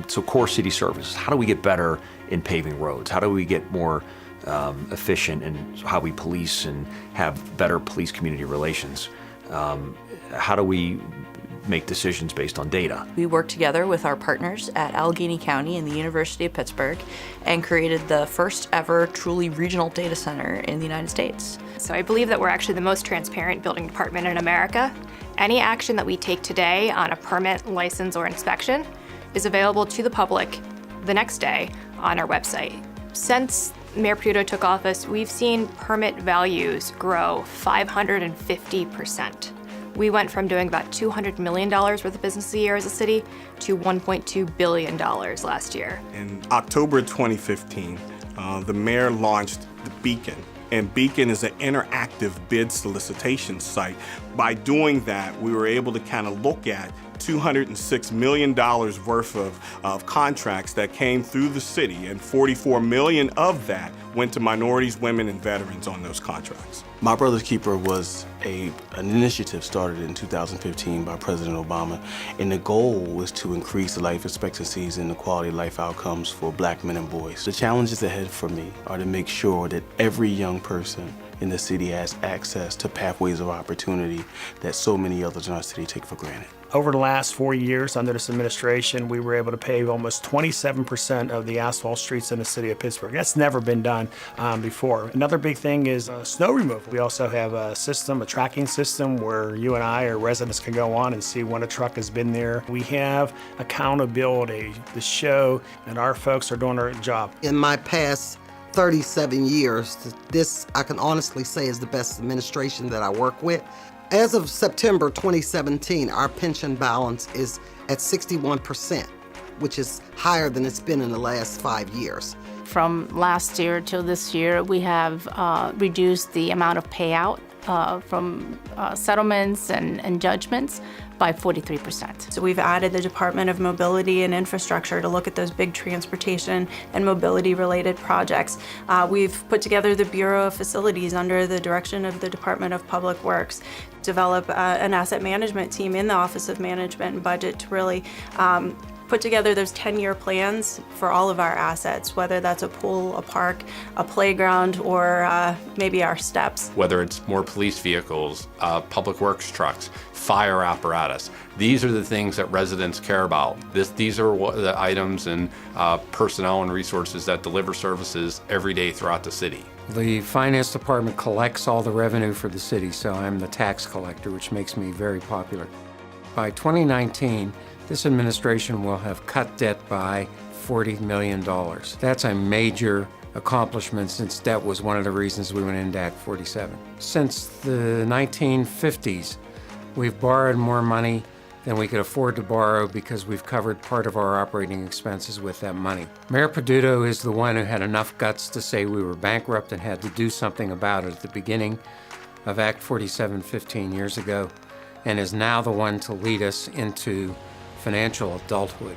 So core city services, how do we get better in paving roads? How do we get more efficient in how we police and have better police-community relations? How do we make decisions based on data? We worked together with our partners at Allegheny County and the University of Pittsburgh and created the first ever truly regional data center in the United States. So I believe that we're actually the most transparent building department in America. Any action that we take today on a permit, license, or inspection is available to the public the next day on our website. Since Mayor Peduto took office, we've seen permit values grow 550%. We went from doing about $200 million worth of business a year as a city to $1.2 billion last year. In October 2015, the mayor launched the Beacon. And Beacon is an interactive bid solicitation site. By doing that, we were able to kind of look at $206 million worth of contracts that came through the city, and $44 million of that went to minorities, women, and veterans on those contracts. My Brother's Keeper was an initiative started in 2015 by President Obama, and the goal was to increase the life expectancies and the quality of life outcomes for Black men and boys. The challenges ahead for me are to make sure that every young person in the city has access to pathways of opportunity that so many others in our city take for granted. Over the last 4 years under this administration, we were able to pave almost 27% of the asphalt streets in the city of Pittsburgh. That's never been done before. Another big thing is snow removal. We also have a tracking system where you and I or residents can go on and see when a truck has been there. We have accountability to show that our folks are doing their job. In my past 37 years, this I can honestly say is the best administration that I work with. As of September 2017, our pension balance is at 61%, which is higher than it's been in the last 5 years. From last year till this year, we have reduced the amount of payout from settlements and judgments by 43%. So we've added the Department of Mobility and Infrastructure to look at those big transportation and mobility related projects. We've put together the Bureau of Facilities under the direction of the Department of Public Works, develop an asset management team in the Office of Management and Budget to really put together those 10-year plans for all of our assets, whether that's a pool, a park, a playground, or maybe our steps. Whether it's more police vehicles, public works trucks, fire apparatus. These are the things that residents care about. These are the items and personnel and resources that deliver services every day throughout the city. The finance department collects all the revenue for the city, so I'm the tax collector, which makes me very popular. By 2019, this administration will have cut debt by $40 million. That's a major accomplishment since debt was one of the reasons we went into Act 47. Since the 1950s, we've borrowed more money than we could afford to borrow because we've covered part of our operating expenses with that money. Mayor Peduto is the one who had enough guts to say we were bankrupt and had to do something about it at the beginning of Act 47 15 years ago, and is now the one to lead us into financial adulthood.